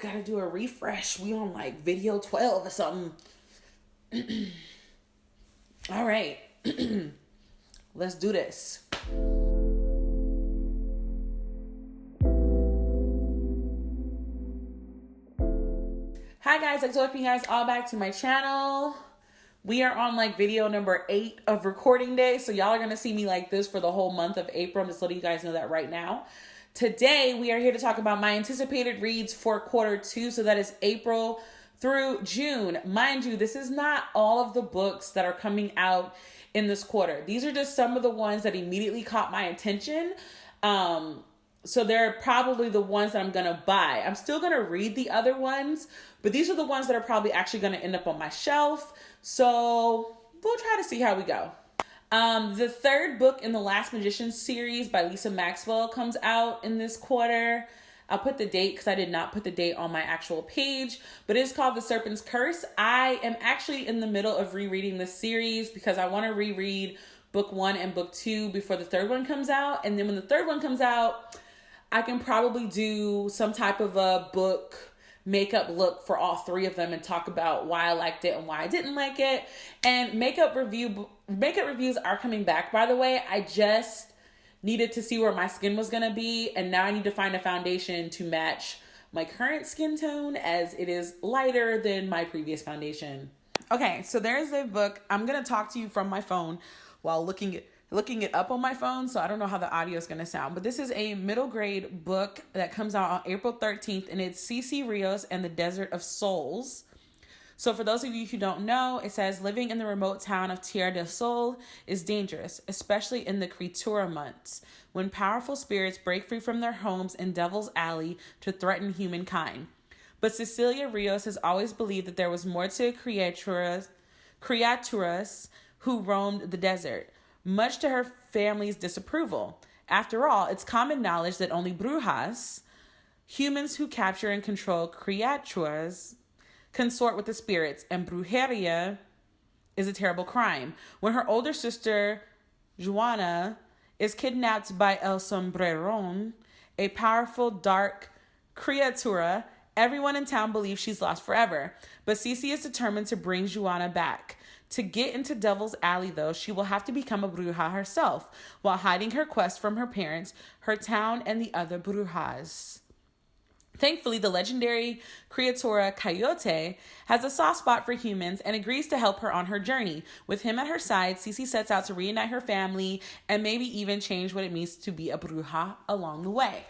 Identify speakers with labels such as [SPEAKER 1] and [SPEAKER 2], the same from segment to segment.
[SPEAKER 1] gotta do a refresh. We on like video 12 or something. All right. Let's do this. Hi guys, I welcome you guys all back to my channel. We are on like video number 8 of recording day. So y'all are going to see me like this for the whole month of April. I'm just letting you guys know that right now. Today, we are here to talk about my anticipated reads for Q2. So that is April through June. Mind you, this is not all of the books that are coming out in this quarter. These are just some of the ones that immediately caught my attention. So they're probably the ones that I'm going to buy. I'm still going to read the other ones, but these are the ones that are probably actually going to end up on my shelf. So we'll try to see how we go. The third book in the Last Magician series by Lisa Maxwell comes out in this quarter. I'll put the date because I did not put the date on my actual page, but it's called The Serpent's Curse. I am actually in the middle of rereading this series because I want to reread book 1 and book 2 before the third one comes out. And then when the third one comes out, I can probably do some type of a book makeup look for all 3 of them and talk about why I liked it and why I didn't like it. And makeup reviews are coming back, by the way. I just needed to see where my skin was going to be, and now I need to find a foundation to match my current skin tone, as it is lighter than my previous foundation. Okay, so there's a book. I'm going to talk to you from my phone while looking it up on my phone, so I don't know how the audio is going to sound. But this is a middle grade book that comes out on April 13th, and it's Cece, Rios, and the Desert of Souls. So for those of you who don't know, it says, living in the remote town of Tierra del Sol is dangerous, especially in the Creatura months, when powerful spirits break free from their homes in Devil's Alley to threaten humankind. But Cecilia Rios has always believed that there was more to criaturas who roamed the desert, much to her family's disapproval. After all, it's common knowledge that only brujas, humans who capture and control criaturas, consort with the spirits, and brujeria is a terrible crime. When her older sister, Juana, is kidnapped by El Sombreron, a powerful dark criatura, everyone in town believes she's lost forever. But Cece is determined to bring Juana back. To get into Devil's Alley, though, she will have to become a bruja herself, while hiding her quest from her parents, her town, and the other brujas. Thankfully, the legendary criatura Coyote has a soft spot for humans and agrees to help her on her journey. With him at her side, Cece sets out to reunite her family and maybe even change what it means to be a bruja along the way.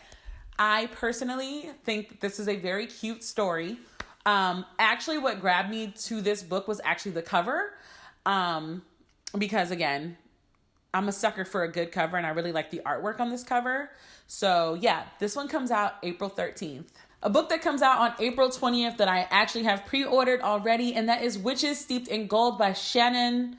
[SPEAKER 1] I personally think that this is a very cute story. Actually, what grabbed me to this book was actually the cover. Because again, I'm a sucker for a good cover and I really like the artwork on this cover. So yeah, this one comes out April 13th. A book that comes out on April 20th that I actually have pre-ordered already, and that is Witches Steeped in Gold by Shannon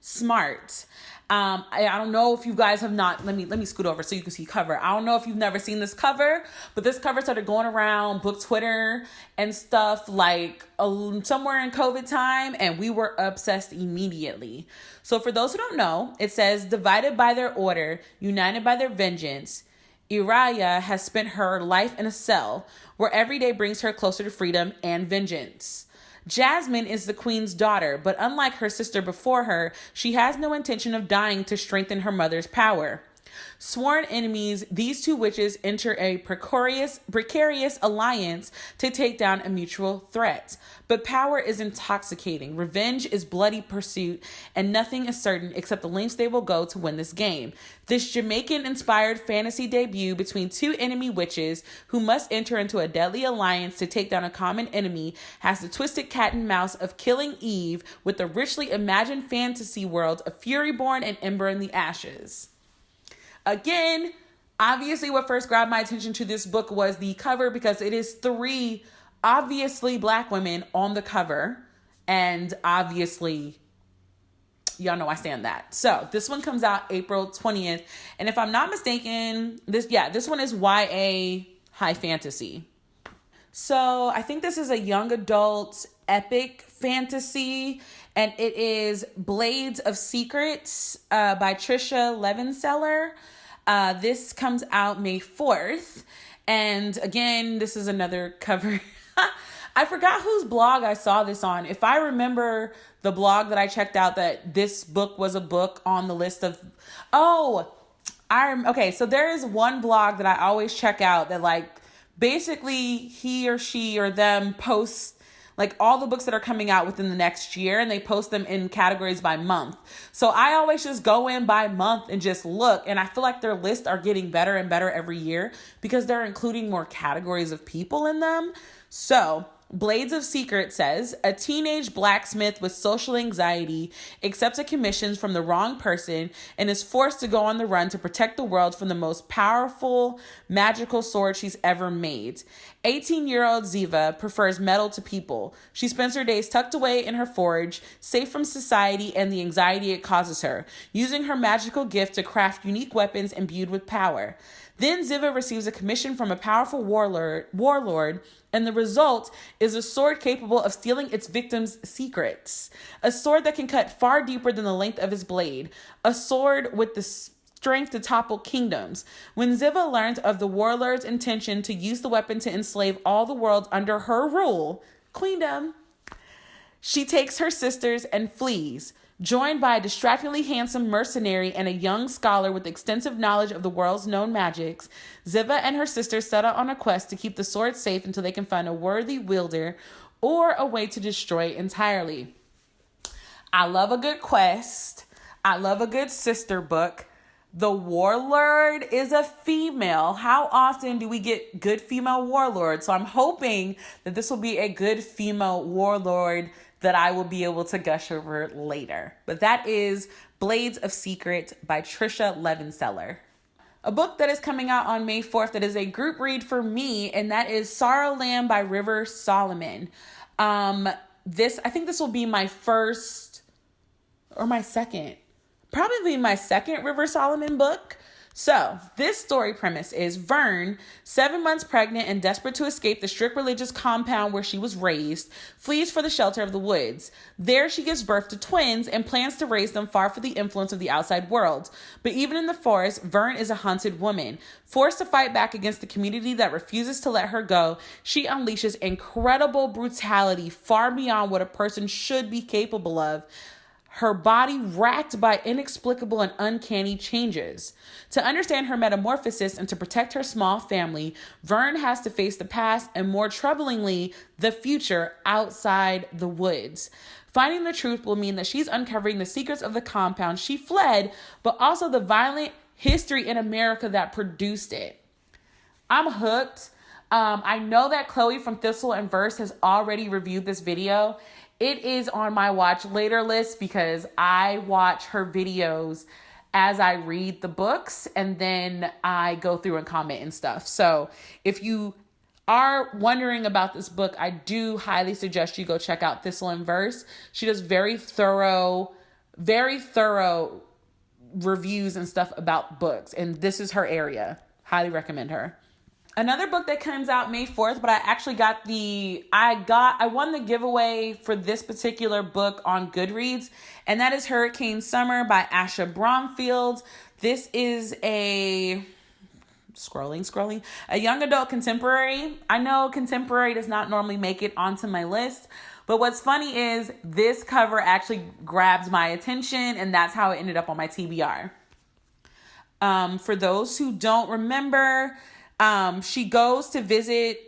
[SPEAKER 1] Smart. I don't know if you guys have not, let me scoot over so you can see cover. I don't know if you've never seen this cover, but this cover started going around book Twitter and stuff like somewhere in COVID time, and we were obsessed immediately. So for those who don't know, it says, divided by their order, united by their vengeance, Iraya has spent her life in a cell where every day brings her closer to freedom and vengeance. Jasmine is the queen's daughter, but unlike her sister before her, she has no intention of dying to strengthen her mother's power. Sworn enemies, these 2 witches enter a precarious alliance to take down a mutual threat. But power is intoxicating, revenge is bloody pursuit, and nothing is certain except the lengths they will go to win this game. This Jamaican-inspired fantasy debut between 2 enemy witches who must enter into a deadly alliance to take down a common enemy has the twisted cat and mouse of Killing Eve with the richly imagined fantasy world of Fury Born and Ember in the Ashes. Again, obviously what first grabbed my attention to this book was the cover, because it is 3 obviously Black women on the cover. And obviously, y'all know I stand that. So this one comes out April 20th. And if I'm not mistaken, this one is YA high fantasy. So I think this is a young adult epic fantasy, and it is Blades of Secrets by Trisha Levenseller. This comes out May 4th, And again, this is another cover. I forgot whose blog I saw this on. If I remember the blog that I checked out, that this book was a book on the list of, okay, so there is one blog that I always check out that like basically he or she or them posts like all the books that are coming out within the next year, and they post them in categories by month. So I always just go in by month and just look, and I feel like their lists are getting better and better every year because they're including more categories of people in them. So Blades of Secret says, a teenage blacksmith with social anxiety accepts a commission from the wrong person and is forced to go on the run to protect the world from the most powerful magical sword she's ever made. 18-year-old Ziva prefers metal to people. She spends her days tucked away in her forge, safe from society and the anxiety it causes her, using her magical gift to craft unique weapons imbued with power. Then Ziva receives a commission from a powerful warlord, and the result is a sword capable of stealing its victim's secrets. A sword that can cut far deeper than the length of his blade. A sword with the strength to topple kingdoms. When Ziva learns of the warlord's intention to use the weapon to enslave all the world under her rule, queendom, she takes her sisters and flees. Joined by a distractingly handsome mercenary and a young scholar with extensive knowledge of the world's known magics, Ziva and her sisters set out on a quest to keep the sword safe until they can find a worthy wielder or a way to destroy it entirely. I love a good quest. I love a good sister book. The warlord is a female. How often do we get good female warlords? So I'm hoping that this will be a good female warlord that I will be able to gush over later. But that is Blades of Secret by Trisha Levenseller. A book that is coming out on May 4th that is a group read for me, and that is Sorrowland by River Solomon. I think this will be my first or my second, probably my second River Solomon book. So this story premise is Vern, 7 months pregnant and desperate to escape the strict religious compound where she was raised, flees for the shelter of the woods. There she gives birth to twins and plans to raise them far from the influence of the outside world. But even in the forest, Vern is a hunted woman. Forced to fight back against the community that refuses to let her go, she unleashes incredible brutality far beyond what a person should be capable of. Her body racked by inexplicable and uncanny changes. To understand her metamorphosis and to protect her small family, Vern has to face the past and, more troublingly, the future outside the woods. Finding the truth will mean that she's uncovering the secrets of the compound she fled, but also the violent history in America that produced it. I'm hooked. I know that Chloe from Thistle and Verse has already reviewed this video. It is on my watch later list because I watch her videos as I read the books and then I go through and comment and stuff. So if you are wondering about this book, I do highly suggest you go check out Thistle and Verse. She does very thorough reviews and stuff about books, and this is her area. Highly recommend her. Another book that comes out May 4th, but I actually I won the giveaway for this particular book on Goodreads, and that is Hurricane Summer by Asha Bromfield. This is a young adult contemporary. I know contemporary does not normally make it onto my list, but what's funny is this cover actually grabs my attention, and that's how it ended up on my TBR. For those who don't remember, she goes to visit,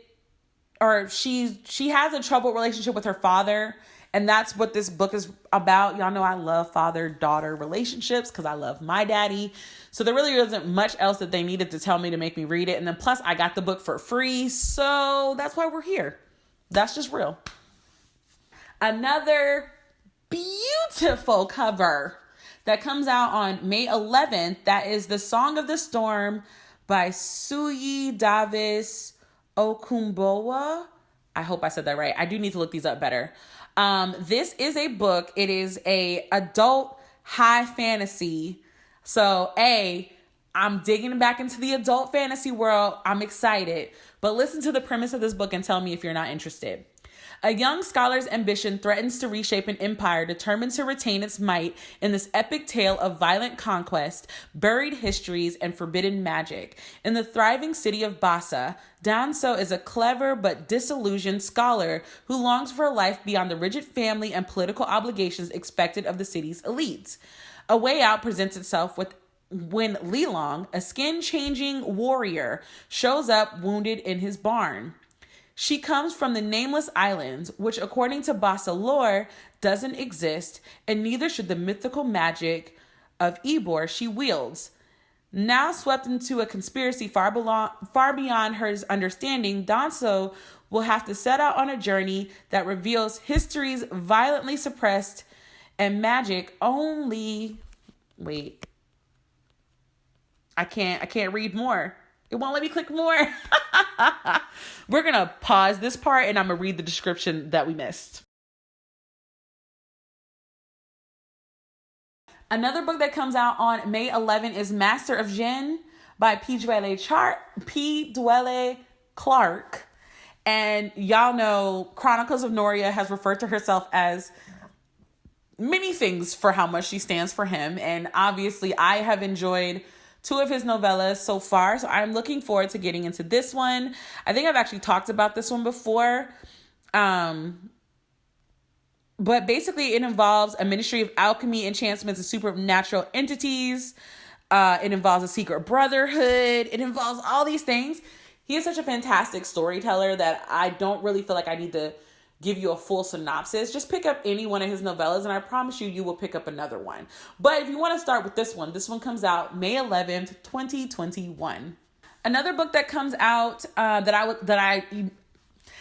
[SPEAKER 1] or she has a troubled relationship with her father, and that's what this book is about. Y'all know I love father-daughter relationships because I love my daddy. So there really isn't much else that they needed to tell me to make me read it. And then plus I got the book for free, so that's why we're here. That's just real. Another beautiful cover that comes out on May 11th, that is The Song of the Storm by Suyi Davis Okumbowa. I hope I said that right. I do need to look these up better. This is a book. It is a adult high fantasy. So I'm digging back into the adult fantasy world. I'm excited. But listen to the premise of this book and tell me if you're not interested. A young scholar's ambition threatens to reshape an empire determined to retain its might in this epic tale of violent conquest, buried histories, and forbidden magic. In the thriving city of Bassa, Danso is a clever but disillusioned scholar who longs for a life beyond the rigid family and political obligations expected of the city's elites. A way out presents itself when Lilong, a skin-changing warrior, shows up wounded in his barn. She comes from the Nameless Islands, which according to Bassa lore doesn't exist, and neither should the mythical magic of Ybor she wields. Now swept into a conspiracy far beyond her understanding, Danso will have to set out on a journey that reveals history's violently suppressed and magic only... Wait. I can't read more. It won't let me click more. We're going to pause this part and I'm going to read the description that we missed. Another book that comes out on May 11 is Master of Djinn by P. Dwelle Clark. And y'all know Chronicles of Noria has referred to herself as many things for how much she stands for him. And obviously I have enjoyed 2 of his novellas so far. So I'm looking forward to getting into this one. I think I've actually talked about this one before. But basically it involves a ministry of alchemy, enchantments, and supernatural entities. It involves a secret brotherhood. It involves all these things. He is such a fantastic storyteller that I don't really feel like I need to give you a full synopsis. Just pick up any one of his novellas and I promise you will pick up another one. But if you want to start with this one comes out May 11th, 2021. Another book that comes out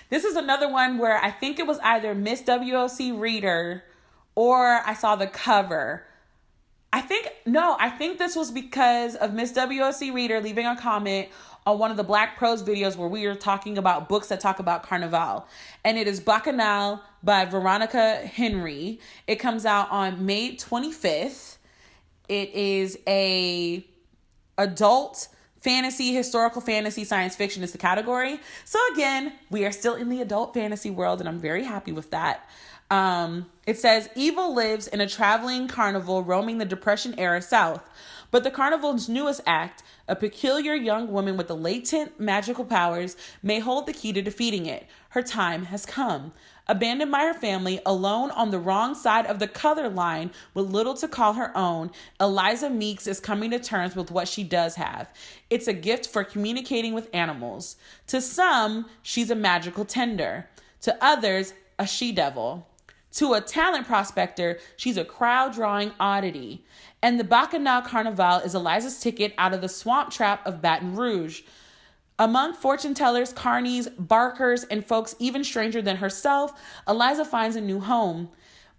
[SPEAKER 1] this is another one where I think it was either Miss WOC Reader or I saw the cover. I think this was because of Miss WOC Reader leaving a comment on one of the Black Prose videos where we were talking about books that talk about Carnival. And it is Bacchanal by Veronica Henry. It comes out on May 25th. It is a adult fantasy, historical fantasy, science fiction is the category. So again, we are still in the adult fantasy world and I'm very happy with that. It says, evil lives in a traveling carnival roaming the Depression-era South. But the carnival's newest act, a peculiar young woman with the latent magical powers, may hold the key to defeating it. Her time has come. Abandoned by her family, alone on the wrong side of the color line, with little to call her own, Eliza Meeks is coming to terms with what she does have. It's a gift for communicating with animals. To some, she's a magical tender. To others, a she-devil. To a talent prospector, she's a crowd-drawing oddity. And the Bacchanal Carnival is Eliza's ticket out of the swamp trap of Baton Rouge. Among fortune tellers, carnies, barkers, and folks even stranger than herself, Eliza finds a new home.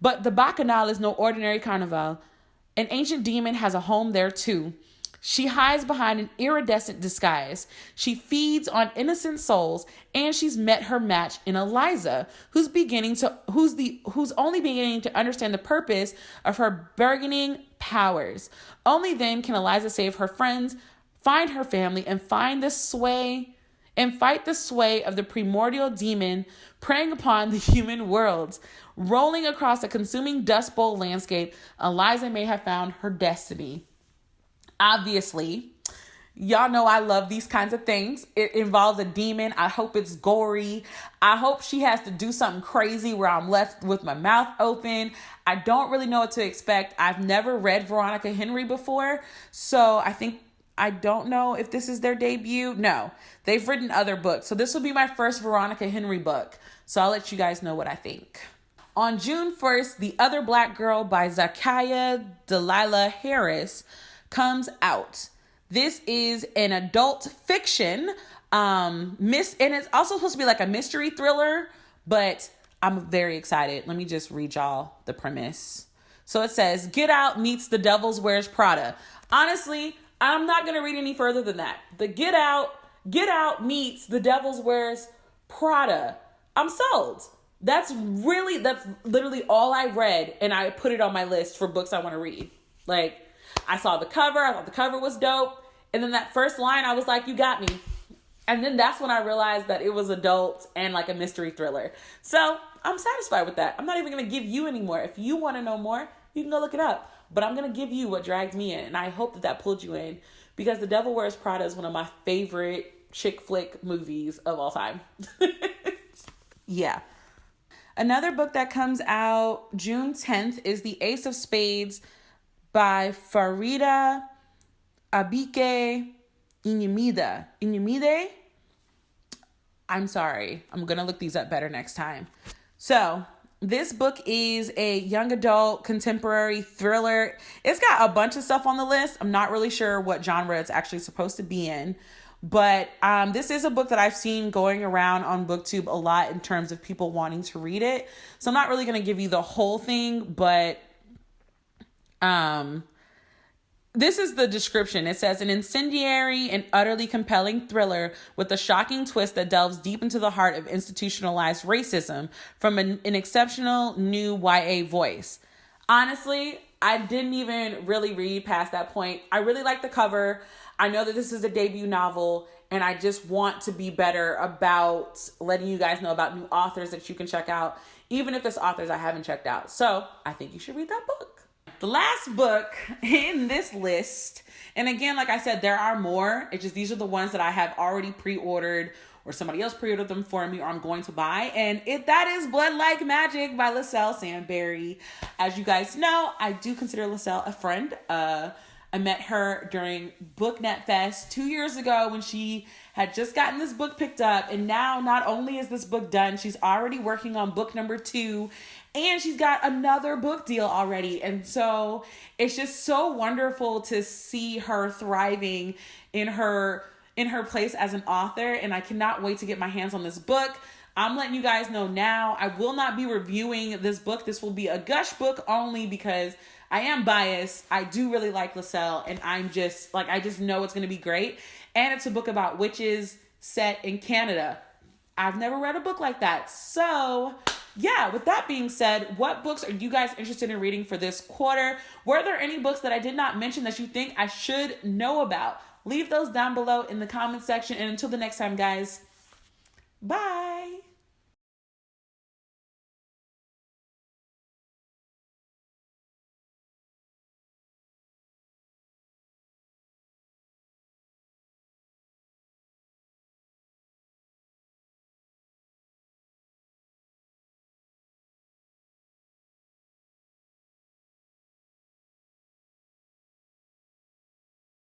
[SPEAKER 1] But the Bacchanal is no ordinary carnival. An ancient demon has a home there too. She hides behind an iridescent disguise. She feeds on innocent souls, and she's met her match in Eliza, who's only beginning to understand the purpose of her bargaining powers. Only then can Eliza save her friends, find her family, and fight the sway of the primordial demon preying upon the human worlds. Rolling across a consuming dust bowl landscape, Eliza may have found her destiny. Obviously, y'all know I love these kinds of things. It involves a demon. I hope it's gory. I hope she has to do something crazy where I'm left with my mouth open. I don't really know what to expect. I've never read Veronica Henry before, so I don't know if this is their debut. No, they've written other books. So this will be my first Veronica Henry book. So I'll let you guys know what I think. On June 1st, The Other Black Girl by Zakiya Delilah Harris comes out. This is an adult fiction, and it's also supposed to be like a mystery thriller, but I'm very excited. Let me just read y'all the premise. So it says, Get Out meets The Devil Wears Prada. Honestly, I'm not going to read any further than that. The Get Out meets The Devil Wears Prada. I'm sold. That's literally all I read, and I put it on my list for books I want to read. Like, I saw the cover. I thought the cover was dope. And then that first line, I was like, you got me. And then that's when I realized that it was adult and like a mystery thriller. So I'm satisfied with that. I'm not even going to give you any more. If you want to know more, you can go look it up. But I'm going to give you what dragged me in. And I hope that that pulled you in, because The Devil Wears Prada is one of my favorite chick flick movies of all time. Yeah. Another book that comes out June 10th is The Ace of Spades by Farida Abike Inyemide. I'm sorry. I'm going to look these up better next time. So this book is a young adult contemporary thriller. It's got a bunch of stuff on the list. I'm not really sure what genre it's actually supposed to be in. But this is a book that I've seen going around on Booktube a lot in terms of people wanting to read it. So I'm not really going to give you the whole thing, but this is the description. It says, an incendiary and utterly compelling thriller with a shocking twist that delves deep into the heart of institutionalized racism from an exceptional new YA voice. Honestly, I didn't even really read past that point. I really like the cover. I know that this is a debut novel, and I just want to be better about letting you guys know about new authors that you can check out, even if it's authors I haven't checked out. So I think you should read that book. The last book in this list, and again, like I said, there are more. It's just these are the ones that I have already pre-ordered, or somebody else pre-ordered them for me, or I'm going to buy. And that is Blood Like Magic by LaSalle Sandberry. As you guys know, I do consider LaSalle a friend. I met her during BookNet Fest 2 years ago when she had just gotten this book picked up. And now not only is this book done, she's already working on book number 2. And she's got another book deal already. And so it's just so wonderful to see her thriving in her place as an author. And I cannot wait to get my hands on this book. I'm letting you guys know now, I will not be reviewing this book. This will be a gush book only because I am biased. I do really like LaSalle, and I'm just like, I just know it's going to be great. And it's a book about witches set in Canada. I've never read a book like that. So yeah, with that being said, what books are you guys interested in reading for this quarter? Were there any books that I did not mention that you think I should know about? Leave those down below in the comment section. And until the next time, guys, bye.